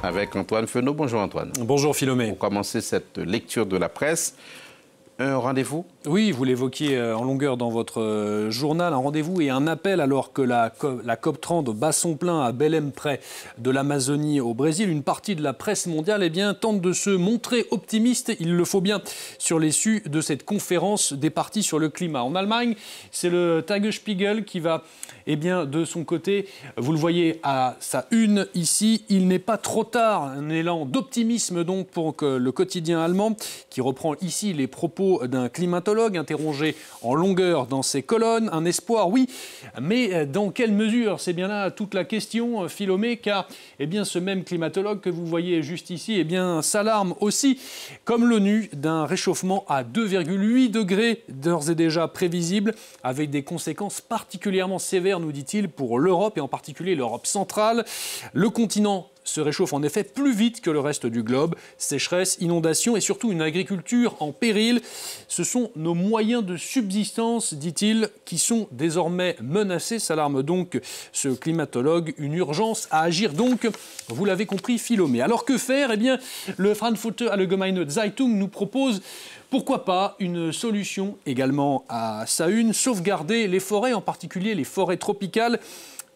avec Antoine Fenot. Bonjour Antoine. Bonjour Philomé. Pour commencer cette lecture de la presse, un rendez-vous? Oui, vous l'évoquiez en longueur dans votre journal, un rendez-vous et un appel alors que la COP30 bat son plein à Belém, près de l'Amazonie au Brésil. Une partie de la presse mondiale tente de se montrer optimiste, il le faut bien, sur l'issue de cette conférence des partis sur le climat. En Allemagne, c'est le Tagesspiegel qui va, de son côté, vous le voyez à sa une ici, il n'est pas trop tard. Un élan d'optimisme donc pour que le quotidien allemand, qui reprend ici les propos d'un climatologue interrogé en longueur dans ses colonnes. Un espoir, oui, mais dans quelle mesure? C'est bien là toute la question, Philomé, car ce même climatologue que vous voyez juste ici s'alarme aussi, comme l'ONU, d'un réchauffement à 2,8 degrés d'ores et déjà prévisible, avec des conséquences particulièrement sévères, nous dit-il, pour l'Europe et en particulier l'Europe centrale. Le continent se réchauffe en effet plus vite que le reste du globe. Sécheresse, inondations et surtout une agriculture en péril. Ce sont nos moyens de subsistance, dit-il, qui sont désormais menacés. S'alarme donc ce climatologue. Une urgence à agir donc, vous l'avez compris, Philomé. Alors que faire? Le Frankfurter Allgemeine Zeitung nous propose, pourquoi pas, une solution également à sa une, sauvegarder les forêts, en particulier les forêts tropicales,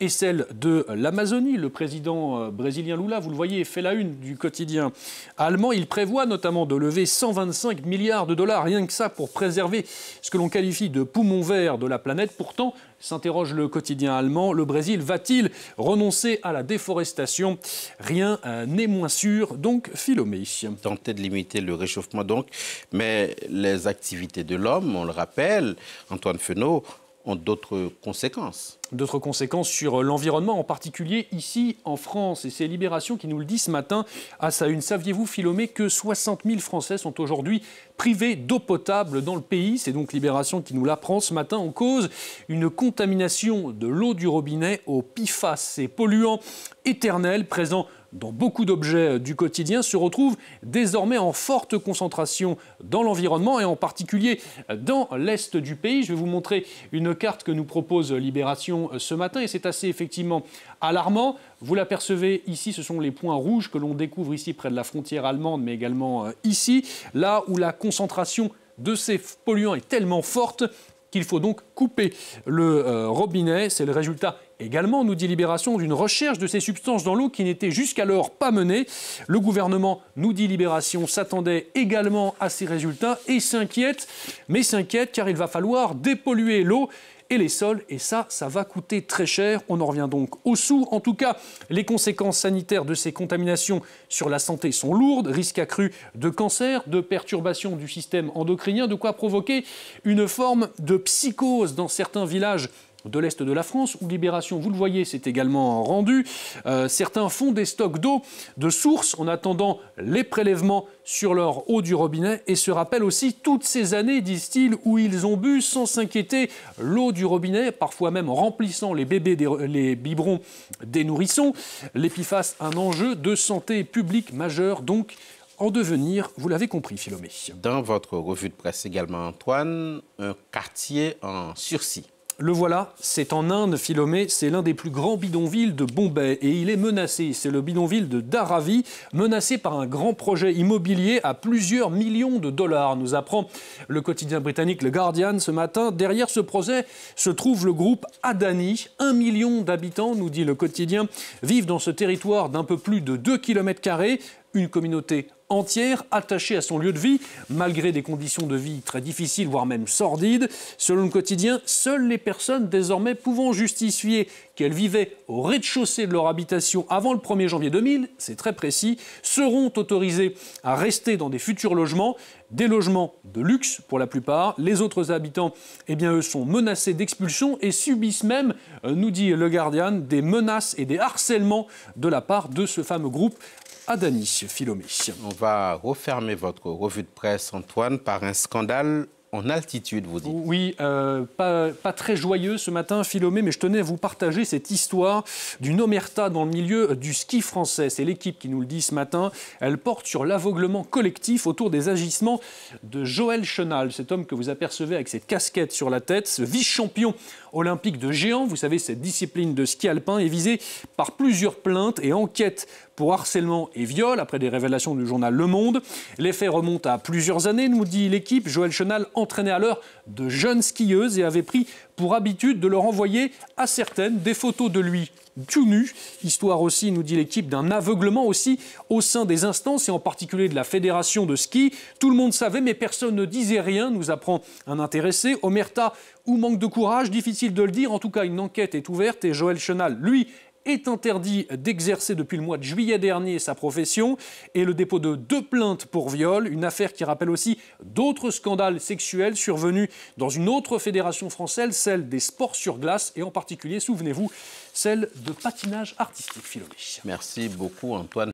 et celle de l'Amazonie. Le président brésilien Lula, vous le voyez, fait la une du quotidien allemand. Il prévoit notamment de lever 125 milliards de dollars, rien que ça, pour préserver ce que l'on qualifie de poumon vert de la planète. Pourtant, s'interroge le quotidien allemand, le Brésil va-t-il renoncer à la déforestation? Rien n'est moins sûr, donc Philomé. Tenter de limiter le réchauffement donc, mais les activités de l'homme, on le rappelle, Antoine Fenot, ont d'autres conséquences. D'autres conséquences sur l'environnement, en particulier ici en France. Et c'est Libération qui nous le dit ce matin à sa une. Saviez-vous, Philomé, que 60 000 Français sont aujourd'hui privés d'eau potable dans le pays? C'est donc Libération qui nous l'apprend ce matin. En cause, une contamination de l'eau du robinet au PFAS. Ces polluants éternels présents dans beaucoup d'objets du quotidien se retrouvent désormais en forte concentration dans l'environnement et en particulier dans l'est du pays. Je vais vous montrer une carte que nous propose Libération ce matin et c'est assez effectivement alarmant. Vous l'apercevez ici, ce sont les points rouges que l'on découvre ici près de la frontière allemande, mais également ici, là où la concentration de ces polluants est tellement forte qu'il faut donc couper le robinet. C'est le résultat également, nous dit Libération, d'une recherche de ces substances dans l'eau qui n'était jusqu'alors pas menée. Le gouvernement, nous dit Libération, s'attendait également à ces résultats et s'inquiète, car il va falloir dépolluer l'eau et les sols, et ça va coûter très cher. On en revient donc aux sous. En tout cas, les conséquences sanitaires de ces contaminations sur la santé sont lourdes. Risque accru de cancer, de perturbation du système endocrinien, de quoi provoquer une forme de psychose dans certains villages de l'Est de la France, où Libération, vous le voyez, s'est également rendu. Certains font des stocks d'eau de source en attendant les prélèvements sur leur eau du robinet et se rappellent aussi toutes ces années, disent-ils, où ils ont bu sans s'inquiéter l'eau du robinet, parfois même en remplissant les biberons des nourrissons. Les PFAS, un enjeu de santé publique majeur, donc en devenir, vous l'avez compris, Philomé. Dans votre revue de presse également, Antoine, un quartier en sursis. Le voilà, c'est en Inde, Philomé, c'est l'un des plus grands bidonvilles de Bombay et il est menacé. C'est le bidonville de Dharavi, menacé par un grand projet immobilier à plusieurs millions de dollars, nous apprend le quotidien britannique The Guardian ce matin. Derrière ce projet se trouve le groupe Adani. 1 million d'habitants, nous dit le quotidien, vivent dans ce territoire d'un peu plus de 2 km², une communauté entière, attachée à son lieu de vie, malgré des conditions de vie très difficiles, voire même sordides. Selon le quotidien, seules les personnes désormais pouvant justifier qu'elles vivaient au rez-de-chaussée de leur habitation avant le 1er janvier 2000, c'est très précis, seront autorisées à rester dans des futurs logements, des logements de luxe pour la plupart. Les autres habitants, eux, sont menacés d'expulsion et subissent même, nous dit le Guardian, des menaces et des harcèlements de la part de ce fameux groupe Adani, Philomé. On va refermer votre revue de presse, Antoine, par un scandale en altitude, vous dites. Oui, pas très joyeux ce matin, Philomé, mais je tenais à vous partager cette histoire d'une omerta dans le milieu du ski français. C'est l'équipe qui nous le dit ce matin. Elle porte sur l'aveuglement collectif autour des agissements de Joël Chenal, cet homme que vous apercevez avec cette casquette sur la tête, ce vice-champion olympique de géant. Vous savez, cette discipline de ski alpin est visée par plusieurs plaintes et enquêtes pour harcèlement et viol, après des révélations du journal Le Monde. Les faits remontent à plusieurs années, nous dit l'équipe. Joël Chenal entraînait alors de jeunes skieuses et avait pris pour habitude de leur envoyer à certaines des photos de lui tout nu. Histoire aussi, nous dit l'équipe, d'un aveuglement aussi au sein des instances et en particulier de la fédération de ski. Tout le monde savait, mais personne ne disait rien, nous apprend un intéressé. Omerta ou manque de courage, difficile de le dire. En tout cas, une enquête est ouverte et Joël Chenal, lui, est interdit d'exercer depuis le mois de juillet dernier sa profession et le dépôt de 2 plaintes pour viol, une affaire qui rappelle aussi d'autres scandales sexuels survenus dans une autre fédération française, celle des sports sur glace et en particulier, souvenez-vous, celle de patinage artistique. Philomé. Merci beaucoup Antoine.